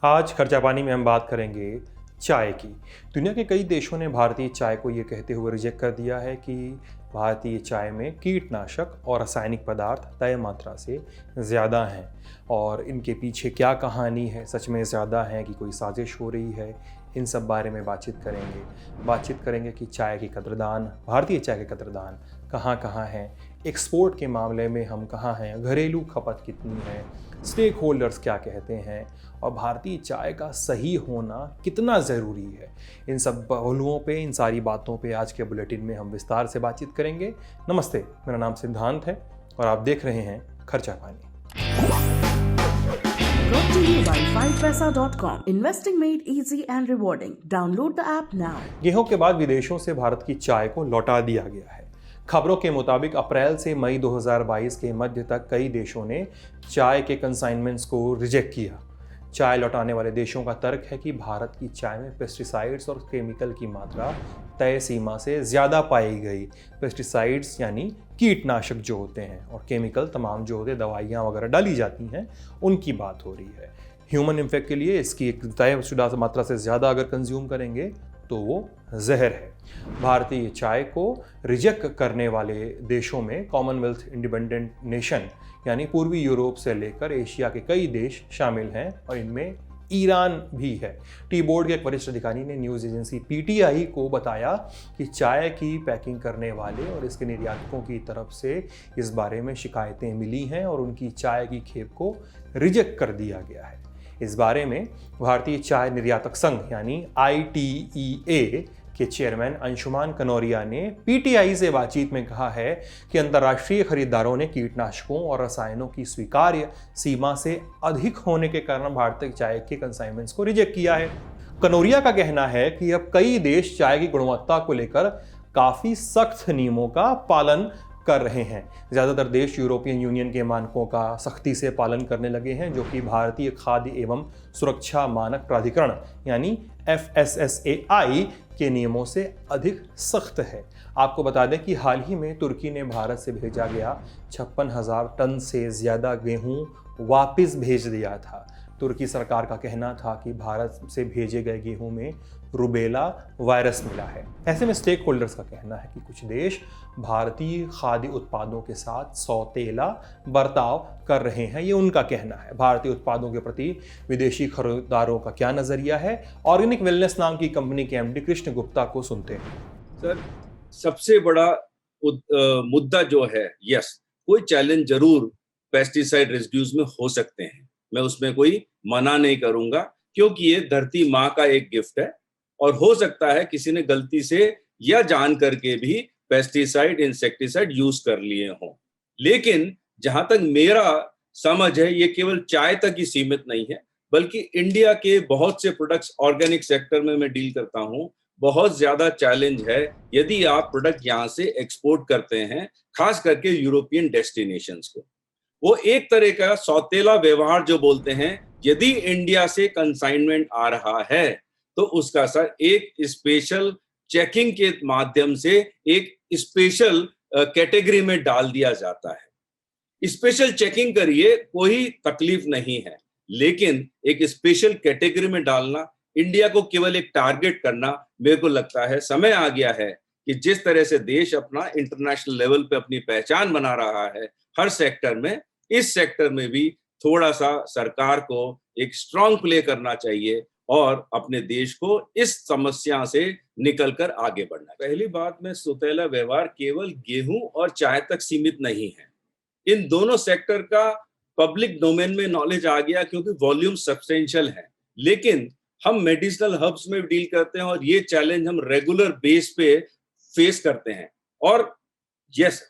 आज खर्चा पानी में हम बात करेंगे चाय की। दुनिया के कई देशों ने भारतीय चाय को ये कहते हुए रिजेक्ट कर दिया है कि भारतीय चाय में कीटनाशक और रासायनिक पदार्थ तय मात्रा से ज़्यादा हैं और इनके पीछे क्या कहानी है, सच में ज़्यादा है कि कोई साजिश हो रही है, इन सब बारे में बातचीत करेंगे कि चाय की कदरदान, भारतीय चाय की कदरदान कहाँ कहाँ हैं, एक्सपोर्ट के मामले में हम कहाँ हैं, घरेलू खपत कितनी है, स्टेक होल्डर्स क्या कहते हैं और भारतीय चाय का सही होना कितना ज़रूरी है। इन सब पहलुओं पे, इन सारी बातों पे आज के बुलेटिन में हम विस्तार से बातचीत करेंगे। नमस्ते, मेरा नाम सिद्धांत है और आप देख रहे हैं खर्चा पानी। Brought to you by 5paisa.com. Investing made easy and rewarding. Download the app now. गेहूं के बाद विदेशों से भारत की चाय को लौटा दिया गया है। खबरों के मुताबिक अप्रैल से मई 2022 के मध्य तक कई देशों ने चाय के कंसाइनमेंट्स को रिजेक्ट किया। चाय लौटाने वाले देशों का तर्क है कि भारत की चाय में पेस्टिसाइड्स और केमिकल की मात्रा तय सीमा से ज़्यादा पाई गई। पेस्टिसाइड्स यानी कीटनाशक जो होते हैं और केमिकल तमाम जो होते हैं, दवाइयाँ वगैरह डाली जाती हैं, उनकी बात हो रही है। ह्यूमन इम्फेक्ट के लिए इसकी एक तयशुदा मात्रा से ज़्यादा अगर कंज्यूम करेंगे तो वो जहर है। भारतीय चाय को रिजेक्ट करने वाले देशों में कॉमनवेल्थ इंडिपेंडेंट नेशन यानी पूर्वी यूरोप से लेकर एशिया के कई देश शामिल हैं और इनमें ईरान भी है। टी बोर्ड के एक वरिष्ठ अधिकारी ने न्यूज़ एजेंसी पीटीआई को बताया कि चाय की पैकिंग करने वाले और इसके निर्यातकों की तरफ से इस बारे में शिकायतें मिली हैं और उनकी चाय की खेप को रिजेक्ट कर दिया गया है। इस बारे में भारतीय चाय निर्यातक संघ यानी ITEA के चेयरमैन अंशुमान कनौरिया ने पीटीआई से बातचीत में कहा है कि अंतर्राष्ट्रीय खरीदारों ने कीटनाशकों और रसायनों की स्वीकार्य सीमा से अधिक होने के कारण भारतीय चाय के कंसाइनमेंट्स को रिजेक्ट किया है। कनौरिया का कहना है कि अब कई देश चाय की गुणवत्ता को लेकर काफ़ी सख्त नियमों का पालन कर रहे हैं। ज़्यादातर देश यूरोपियन यूनियन के मानकों का सख्ती से पालन करने लगे हैं, जो कि भारतीय खाद्य एवं सुरक्षा मानक प्राधिकरण यानी FSSAI के नियमों से अधिक सख्त है। आपको बता दें कि हाल ही में तुर्की ने भारत से भेजा गया 56,000 टन से ज़्यादा गेहूं वापस भेज दिया था। तुर्की सरकार का कहना था कि भारत से भेजे गए गेहूं में रुबेला वायरस मिला है। ऐसे में स्टेक होल्डर्स का कहना है कि कुछ देश भारतीय खाद्य उत्पादों के साथ सौतेला बर्ताव कर रहे हैं, ये उनका कहना है। भारतीय उत्पादों के प्रति विदेशी खरीदारों का क्या नज़रिया है, ऑर्गेनिक वेलनेस नाम की कंपनी के MD कृष्ण गुप्ता को सुनते हैं। सर, सबसे बड़ा मुद्दा जो है, कोई चैलेंज जरूर पेस्टिसाइड रेजिड्यूज में हो सकते हैं, मैं उसमें कोई मना नहीं करूंगा, क्योंकि ये धरती माँ का एक गिफ्ट है और हो सकता है किसी ने गलती से या जान करके भी पेस्टिसाइड इंसेक्टिसाइड यूज कर लिए हों। लेकिन जहां तक मेरा समझ है, ये केवल चाय तक ही सीमित नहीं है, बल्कि इंडिया के बहुत से प्रोडक्ट्स ऑर्गेनिक सेक्टर में मैं डील करता हूं। बहुत ज्यादा चैलेंज है यदि आप प्रोडक्ट यहाँ से एक्सपोर्ट करते हैं, खास करके यूरोपियन डेस्टिनेशंस को। वो एक तरह का सौतेला व्यवहार जो बोलते हैं, यदि इंडिया से कंसाइनमेंट आ रहा है तो उसका सर एक स्पेशल चेकिंग के माध्यम से एक स्पेशल कैटेगरी में डाल दिया जाता है। स्पेशल चेकिंग करिए, कोई तकलीफ नहीं है, लेकिन एक स्पेशल कैटेगरी में डालना, इंडिया को केवल एक टारगेट करना, मेरे को लगता है समय आ गया है कि जिस तरह से देश अपना इंटरनेशनल लेवल पे अपनी पहचान बना रहा है हर सेक्टर में, इस सेक्टर में भी थोड़ा सा सरकार को एक स्ट्रॉन्ग प्ले करना चाहिए और अपने देश को इस समस्या से निकलकर आगे बढ़ना। पहली बात में, सौतेला व्यवहार केवल गेहूं और चाय तक सीमित नहीं है। इन दोनों सेक्टर का पब्लिक डोमेन में नॉलेज आ गया क्योंकि वॉल्यूम सब्सटेंशियल है, लेकिन हम मेडिसिनल हब्स में डील करते हैं और ये चैलेंज हम रेगुलर बेस पे फेस करते हैं। और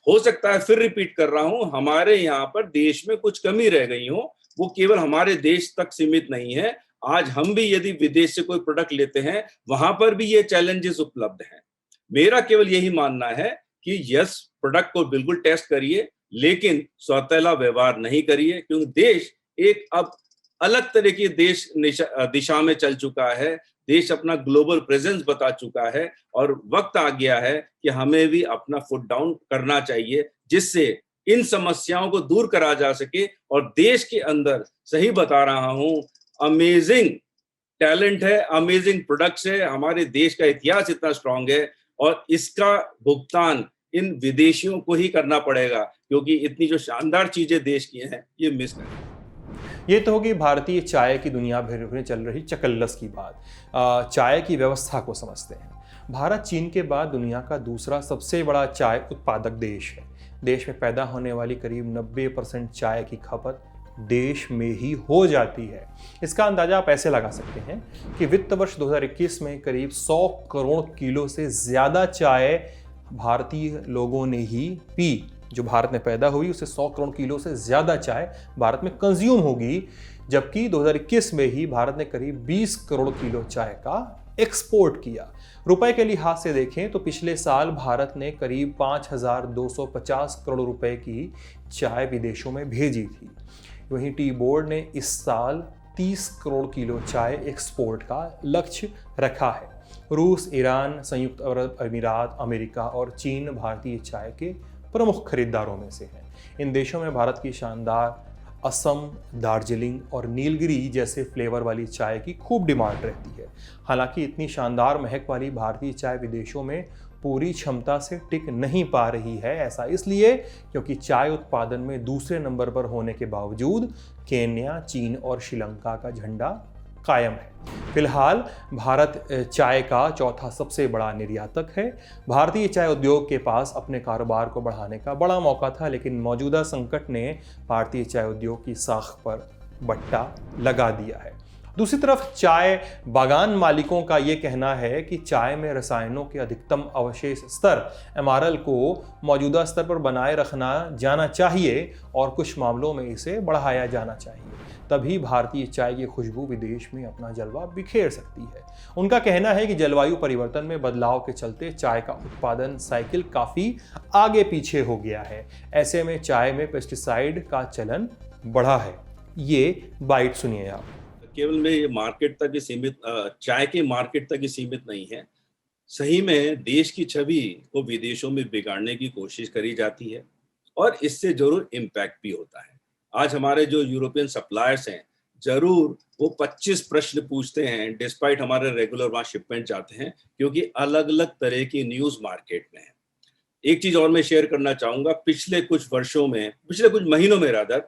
हो सकता है, फिर रिपीट कर रहा हूं, हमारे यहाँ पर देश में कुछ कमी रह गई हो, वो केवल हमारे देश तक सीमित नहीं है। आज हम भी यदि विदेश से कोई प्रोडक्ट लेते हैं, वहां पर भी ये चैलेंजेस उपलब्ध हैं। मेरा केवल यही मानना है कि प्रोडक्ट को बिल्कुल टेस्ट करिए, लेकिन सौतेला व्यवहार नहीं करिए, क्योंकि देश एक अब अलग तरह की दिशा में चल चुका है। देश अपना ग्लोबल प्रेजेंस बता चुका है और वक्त आ गया है कि हमें भी अपना फुट डाउन करना चाहिए, जिससे इन समस्याओं को दूर करा जा सके। और देश के अंदर, सही बता रहा हूं, अमेजिंग टैलेंट है, अमेजिंग प्रोडक्ट्स है, हमारे देश का इतिहास इतना स्ट्रांग है और इसका भुगतान इन विदेशियों को ही करना पड़ेगा क्योंकि इतनी जो शानदार चीजें देश की हैं ये मिस करें। ये तो होगी भारतीय चाय की दुनिया भर में चल रही चकल्लस की बात। चाय की व्यवस्था को समझते हैं। भारत चीन के बाद दुनिया का दूसरा सबसे बड़ा चाय उत्पादक देश है। देश में पैदा होने वाली करीब 90% चाय की खपत देश में ही हो जाती है। इसका अंदाजा आप ऐसे लगा सकते हैं कि वित्त वर्ष 2021 में करीब 100 करोड़ किलो से ज़्यादा चाय भारतीय लोगों ने ही पी। जो भारत में पैदा हुई उससे 100 करोड़ किलो से ज़्यादा चाय भारत में कंज्यूम होगी, जबकि 2021 में ही भारत ने करीब 20 करोड़ किलो चाय का एक्सपोर्ट किया। रुपए के लिहाज से देखें तो पिछले साल भारत ने करीब 5,250 करोड़ रुपए की चाय विदेशों में भेजी थी। वहीं टी बोर्ड ने इस साल 30 करोड़ किलो चाय एक्सपोर्ट का लक्ष्य रखा है। रूस, ईरान, संयुक्त अरब अमीरात, अमेरिका और चीन भारतीय चाय के प्रमुख खरीदारों में से हैं। इन देशों में भारत की शानदार असम, दार्जिलिंग और नीलगिरी जैसे फ्लेवर वाली चाय की खूब डिमांड रहती है। हालांकि इतनी शानदार महक वाली भारतीय चाय विदेशों में पूरी क्षमता से टिक नहीं पा रही है। ऐसा इसलिए क्योंकि चाय उत्पादन में दूसरे नंबर पर होने के बावजूद केन्या, चीन और श्रीलंका का झंडा कायम है। फिलहाल भारत चाय का चौथा सबसे बड़ा निर्यातक है। भारतीय चाय उद्योग के पास अपने कारोबार को बढ़ाने का बड़ा मौका था, लेकिन मौजूदा संकट ने भारतीय चाय उद्योग की साख पर बट्टा लगा दिया है। दूसरी तरफ चाय बागान मालिकों का ये कहना है कि चाय में रसायनों के अधिकतम अवशेष स्तर MRL को मौजूदा स्तर पर बनाए रखना जाना चाहिए और कुछ मामलों में इसे बढ़ाया जाना चाहिए। तभी भारतीय चाय की खुशबू विदेश में अपना जलवा बिखेर सकती है। उनका कहना है कि जलवायु परिवर्तन में बदलाव के चलते चाय का उत्पादन साइकिल काफ़ी आगे पीछे हो गया है। ऐसे में चाय में पेस्टिसाइड का चलन बढ़ा है। ये बाइट सुनिए आप। केवल में ये मार्केट तक ही सीमित, चाय के मार्केट तक ही सीमित नहीं है। सही में देश की छवि को विदेशों में बिगाड़ने की कोशिश करी जाती है और इससे जरूर इम्पैक्ट भी होता है। आज हमारे जो यूरोपियन सप्लायर्स हैं जरूर वो 25 प्रश्न पूछते हैं डिस्पाइट हमारे रेगुलर वहाँ शिपमेंट जाते हैं, क्योंकि अलग अलग तरह की न्यूज़ मार्केट में है। एक चीज़ और मैं शेयर करना चाहूँगा, पिछले कुछ महीनों में रादर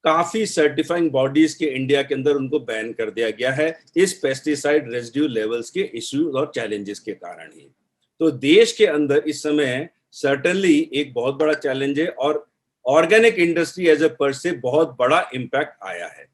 काफी सर्टिफाइंग बॉडीज के इंडिया के अंदर उनको बैन कर दिया गया है इस पेस्टिसाइड रेजिड्यू लेवल्स के इश्यूज और चैलेंजेस के कारण ही। तो देश के अंदर इस समय सर्टेनली एक बहुत बड़ा चैलेंज है और ऑर्गेनिक इंडस्ट्री एज ए पर से बहुत बड़ा इम्पैक्ट आया है।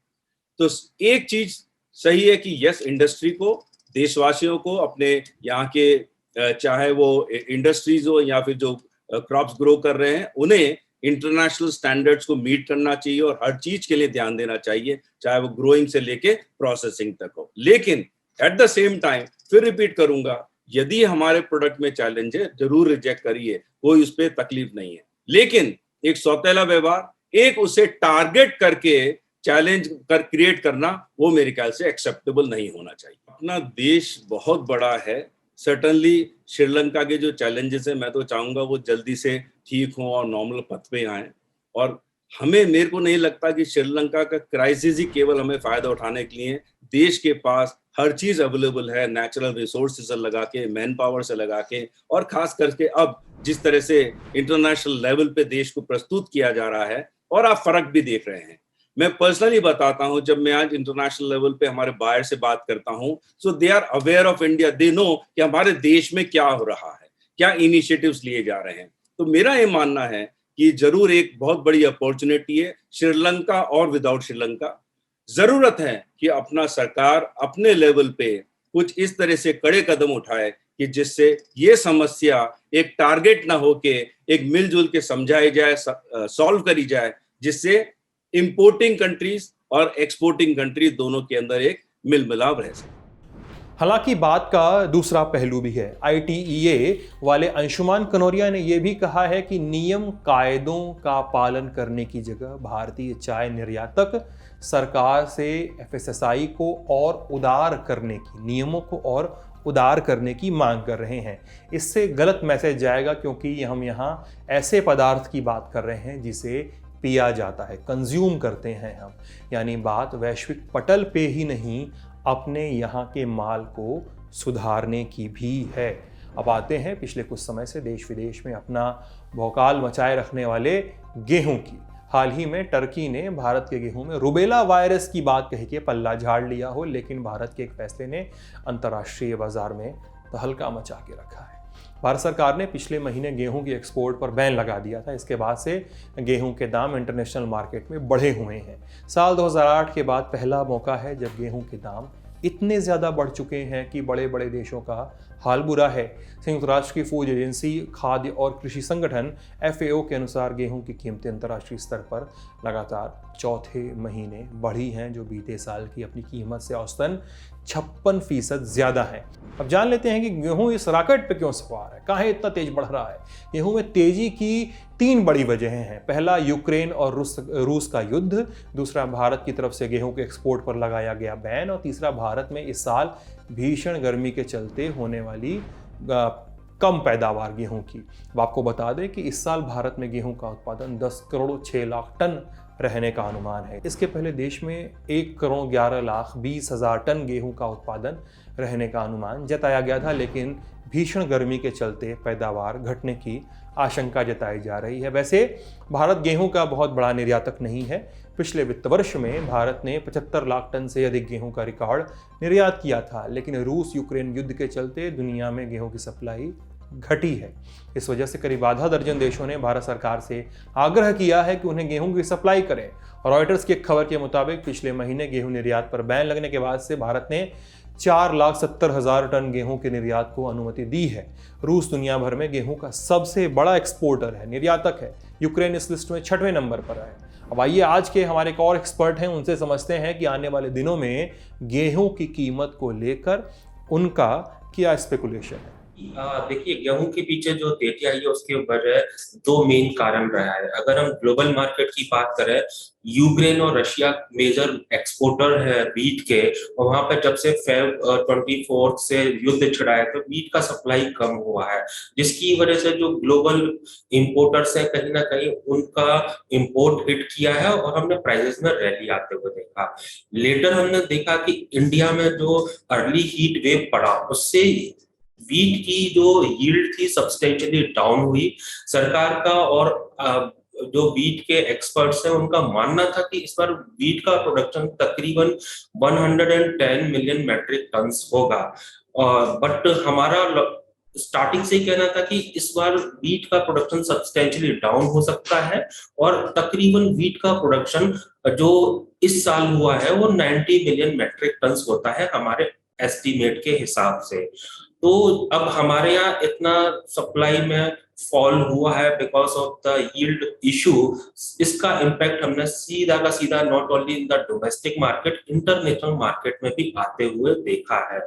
तो एक चीज सही है कि यस, इंडस्ट्री को, देशवासियों को अपने यहाँ के चाहे वो इंडस्ट्रीज हो या फिर जो क्रॉप्स ग्रो कर रहे हैं उन्हें इंटरनेशनल स्टैंडर्ड्स को मीट करना चाहिए और हर चीज के लिए ध्यान देना चाहिए, चाहे वो ग्रोइंग से लेके प्रोसेसिंग तक हो। लेकिन एट द सेम टाइम फिर रिपीट करूंगा, यदि हमारे प्रोडक्ट में चैलेंज है जरूर रिजेक्ट करिए, कोई उस पर तकलीफ नहीं है। लेकिन एक सौतेला व्यवहार, एक उसे टारगेट करके चैलेंज कर क्रिएट करना, वो मेरे ख्याल से एक्सेप्टेबल नहीं होना चाहिए। अपना देश बहुत बड़ा है, सर्टनली श्रीलंका के जो चैलेंजेस हैं मैं तो चाहूंगा वो जल्दी से ठीक हों और नॉर्मल पथ पे आएं। और मेरे को नहीं लगता कि श्रीलंका का क्राइसिस ही केवल हमें फायदा उठाने के लिए, देश के पास हर चीज अवेलेबल है, नेचुरल रिसोर्सेज से लगा के, मैन पावर से लगा के, और खास करके अब जिस तरह से इंटरनेशनल लेवल पे देश को प्रस्तुत किया जा रहा है और आप फर्क भी देख रहे हैं। मैं पर्सनली बताता हूं, जब मैं आज इंटरनेशनल लेवल पे हमारे बायर से बात करता हूं, so they are aware of India, they know कि हमारे देश में क्या हो रहा है, क्या इनिशिएटिव्स लिए जा रहे हैं। तो मेरा ये मानना है कि जरूर एक बहुत बड़ी अपॉर्चुनिटी है श्रीलंका और विदाउट श्रीलंका। जरूरत है कि अपना सरकार अपने लेवल पे कुछ इस तरह से कड़े कदम उठाए कि जिससे ये समस्या एक टारगेट ना होके एक मिलजुल के समझाई जाए, सॉल्व करी जाए, जिससे इंपोर्टिंग कंट्रीज और एक्सपोर्टिंग कंट्रीज दोनों के अंदर एक मिल मिलाव रह सके। हालांकि बात का दूसरा पहलू भी है। ITEA वाले अंशुमान कनौरिया ने यह भी कहा है कि नियम कायदों का पालन करने की जगह भारतीय चाय निर्यातक सरकार से FSSAI को और उदार करने की, नियमों को और उदार करने की मांग कर रहे हैं। इससे गलत मैसेज जाएगा, क्योंकि हम यहाँ ऐसे पदार्थ की बात कर रहे हैं जिसे पिया जाता है, कंज्यूम करते हैं हम। यानी बात वैश्विक पटल पे ही नहीं, अपने यहाँ के माल को सुधारने की भी है। अब आते हैं पिछले कुछ समय से देश विदेश में अपना भौकाल मचाए रखने वाले गेहूं की। हाल ही में टर्की ने भारत के गेहूं में रुबेला वायरस की बात कह के पल्ला झाड़ लिया हो, लेकिन भारत के एक फैसले ने अंतर्राष्ट्रीय बाजार में तहलका मचा के रखा है। भारत सरकार ने पिछले महीने गेहूं की एक्सपोर्ट पर बैन लगा दिया था। इसके बाद से गेहूं के दाम इंटरनेशनल मार्केट में बढ़े हुए हैं। साल 2008 के बाद पहला मौका है जब गेहूं के दाम इतने ज़्यादा बढ़ चुके हैं कि बड़े बड़े देशों का हाल बुरा है। संयुक्त राष्ट्र की फूड एजेंसी, खाद्य और कृषि संगठन FAO के अनुसार गेहूं की कीमतें अंतर्राष्ट्रीय स्तर पर लगातार चौथे महीने बढ़ी हैं, जो बीते साल की अपनी कीमत से औसतन 56% ज़्यादा है। अब जान लेते हैं कि गेहूं इस रॉकेट पे क्यों सवार है, काहे इतना तेज बढ़ रहा है। गेहूं में तेजी की 3 बड़ी वजहें हैं। पहला, यूक्रेन और रूस का युद्ध। दूसरा, भारत की तरफ से गेहूं के एक्सपोर्ट पर लगाया गया बैन। और तीसरा, भारत में इस साल भीषण गर्मी के चलते होने वाली कम पैदावार गेहूं की। अब आपको बता दें कि इस साल भारत में गेहूं का उत्पादन 10 करोड़ 6 लाख टन रहने का अनुमान है। इसके पहले देश में 1 करोड़ 11 लाख 20 हजार टन गेहूं का उत्पादन रहने का अनुमान जताया गया था, लेकिन भीषण गर्मी के चलते पैदावार घटने की आशंका जताई जा रही है। वैसे भारत गेहूं का बहुत बड़ा निर्यातक नहीं है। पिछले वित्त वर्ष में भारत ने 75 लाख टन से अधिक गेहूं का रिकॉर्ड निर्यात किया था, लेकिन रूस यूक्रेन युद्ध के चलते दुनिया में गेहूं की सप्लाई घटी है। इस वजह से करीब आधा दर्जन देशों ने भारत सरकार से आग्रह किया है कि उन्हें गेहूं की सप्लाई करें। और रॉयटर्स की एक खबर के मुताबिक पिछले महीने गेहूं निर्यात पर बैन लगने के बाद से भारत ने 4,70,000 टन गेहूं के निर्यात को अनुमति दी है। रूस दुनिया भर में गेहूं का सबसे बड़ा एक्सपोर्टर है, निर्यातक है। यूक्रेन इस लिस्ट में 6वें नंबर पर है। अब आइए आज के हमारे एक और एक्सपर्ट हैं, उनसे समझते हैं कि आने वाले दिनों में गेहूं की कीमत को लेकर उनका क्या स्पेकुलेशन है। देखिए, गेहूं के पीछे जो तेजी आई है उसके वजह 2 मेन कारण रहा है। अगर हम ग्लोबल मार्केट की बात करें, यूक्रेन और रशिया मेजर एक्सपोर्टर है व्हीट के, और वहां पर जब से Feb 24 से युद्ध छिड़ा है तो व्हीट का सप्लाई कम हुआ है, जिसकी वजह से जो ग्लोबल इंपोर्टर्स है कहीं ना कहीं उनका इंपोर्ट हिट किया है और हमने प्राइसेस में रैली आते हुए देखा। लेटर हमने देखा कि इंडिया में जो अर्ली हीट वेव पड़ा उससे व्हीट की जो यील्ड थी सब्सटेंशियली डाउन हुई। सरकार का और जो व्हीट के एक्सपर्ट्स हैं उनका मानना था कि इस बार व्हीट का प्रोडक्शन तकरीबन 110 मिलियन मैट्रिक टन्स होगा, बट हमारा स्टार्टिंग से कहना था कि इस बार व्हीट का प्रोडक्शन सब्सटेंशियली डाउन हो सकता है और तकरीबन व्हीट का प्रोडक्शन जो इस साल हुआ है वो 90 मिलियन मैट्रिक टन्स होता है हमारे एस्टीमेट के हिसाब से। तो अब हमारे यहाँ इतना सप्लाई में फॉल हुआ है because of the yield issue. इसका इम्पैक्ट हमने सीधा का सीधा not only in the domestic market, international market में भी आते हुए देखा है।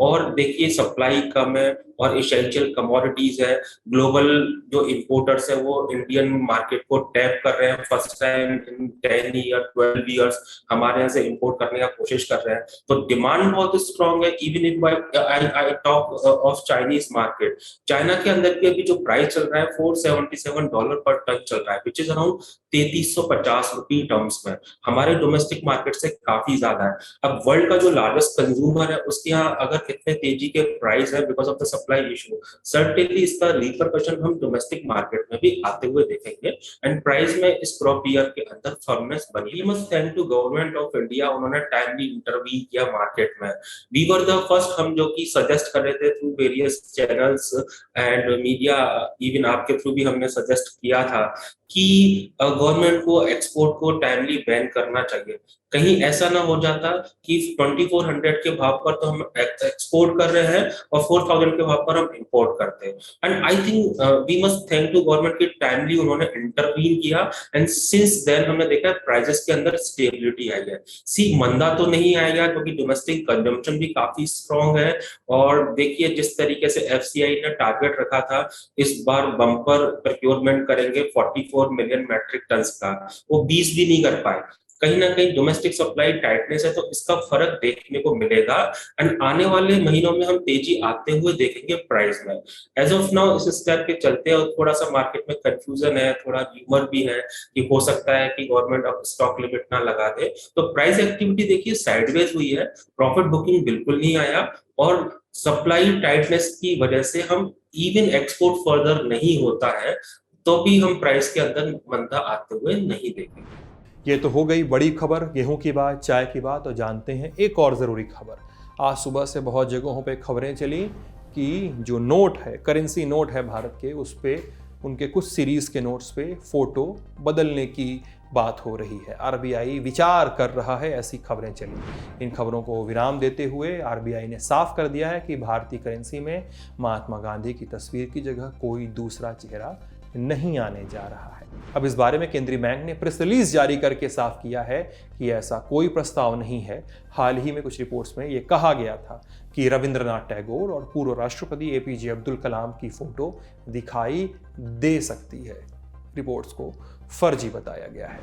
और देखिए, सप्लाई कम है और एसेंशियल कमोडिटीज है। ग्लोबल जो इंपोर्टर्स है वो इंडियन मार्केट को टैप कर रहे हैं। First time in 10 year 12 years हमारे यहाँ से इंपोर्ट करने का कोशिश कर रहे हैं। तो डिमांड बहुत स्ट्रॉन्ग है। Even if I talk of Chinese market, China के अंदर भी अभी जो प्राइस चल रहा है $477 पर टन चल रहा है, which is around 3350 rupee terms में। हमारे डोमेस्टिक मार्केट से काफी ज्यादा है। अब वर्ल्ड का जो लार्जेस्ट कंज्यूमर है उसके यहाँ अगर इतने तेजी के प्राइस है because of the supply issue, certainly इसका रिपरकशन हम डोमेस्टिक मार्केट में भी आते हुए देखेंगे एंड प्राइस में इस क्रॉप ईयर के अंदर फर्मनेस बनी। We must thank to government of India, उन्होंने टाइमली इंटरवीन किया मार्केट में। वी वर द फर्स्ट, हम जो कि सजेस्ट कर रहे थे through various channels and media, even आपके थ्रू भी हमने सजेस्ट किया था कि गवर्नमेंट को एक्सपोर्ट को टाइमली बैन करना चाहिए। कहीं ऐसा ना हो जाता कि 2400 के भाव पर तो हम एक्सपोर्ट कर रहे हैं और 4000 के भाव पर हम इंपोर्ट करते हैं। And I think we must thank to government कि टाइमली उन्होंने इंटरवीन किया एंड सिंस देन हमने देखा प्राइसेस के अंदर स्टेबिलिटी आई है। सी मंदा तो नहीं आएगा क्योंकि डोमेस्टिक कंजम्पशन भी काफी स्ट्रॉन्ग है। और देखिए, जिस तरीके से FCI ने टारगेट रखा था इस बार बम्पर प्रोक्योरमेंट करेंगे 44 मिलियन मैट्रिक टन्स का, वो 20 भी नहीं कर पाए। कहीं ना कहीं डोमेस्टिक सप्लाई टाइटनेस है, तो इसका फर्क देखने को मिलेगा। एंड आने वाले महीनों में हम तेजी आते हुए देखेंगे प्राइस में। एज ऑफ नाउ इस स्टेप के चलते और थोड़ा सा मार्केट में कंफ्यूजन है, थोड़ा र्यूमर भी है कि हो सकता है कि गवर्नमेंट अब स्टॉक लिमिट ना लगा दे, तो प्राइस एक्टिविटी देखिए साइडवेज हुई है, प्रॉफिट बुकिंग बिल्कुल नहीं आया, और सप्लाई टाइटनेस की वजह से हम इवन एक्सपोर्ट फर्दर नहीं होता है तो भी हम प्राइस के अंदर मंदा आते हुए नहीं देखेंगे। ये तो हो गई बड़ी खबर, गेहूं की बात, चाय की बात। और जानते हैं एक और ज़रूरी खबर। आज सुबह से बहुत जगहों पे खबरें चली कि जो नोट है, करेंसी नोट है भारत के, उस पे उनके कुछ सीरीज़ के नोट्स पे फ़ोटो बदलने की बात हो रही है। आरबीआई विचार कर रहा है, ऐसी खबरें चली। इन खबरों को विराम देते हुए आरबीआई ने साफ कर दिया है कि भारतीय करेंसी में महात्मा गांधी की तस्वीर की जगह कोई दूसरा चेहरा नहीं आने जा रहा है। अब इस बारे में केंद्रीय बैंक ने प्रेस रिलीज जारी करके साफ किया है कि ऐसा कोई प्रस्ताव नहीं है। हाल ही में कुछ रिपोर्ट्स में ये कहा गया था कि रविंद्रनाथ टैगोर और पूर्व राष्ट्रपति एपीजे अब्दुल कलाम की फोटो दिखाई दे सकती है। रिपोर्ट्स को फर्जी बताया गया है।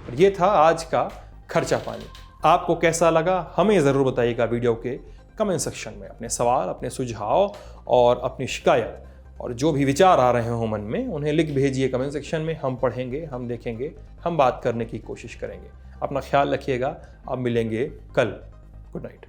और ये था आज का खर्चा पानी। आपको कैसा लगा हमें ज़रूर बताइएगा वीडियो के कमेंट सेक्शन में। अपने सवाल, अपने सुझाव और अपनी शिकायत और जो भी विचार आ रहे हो मन में, उन्हें लिख भेजिए कमेंट सेक्शन में। हम पढ़ेंगे, हम देखेंगे, हम बात करने की कोशिश करेंगे। अपना ख्याल रखिएगा। अब मिलेंगे कल। Good night.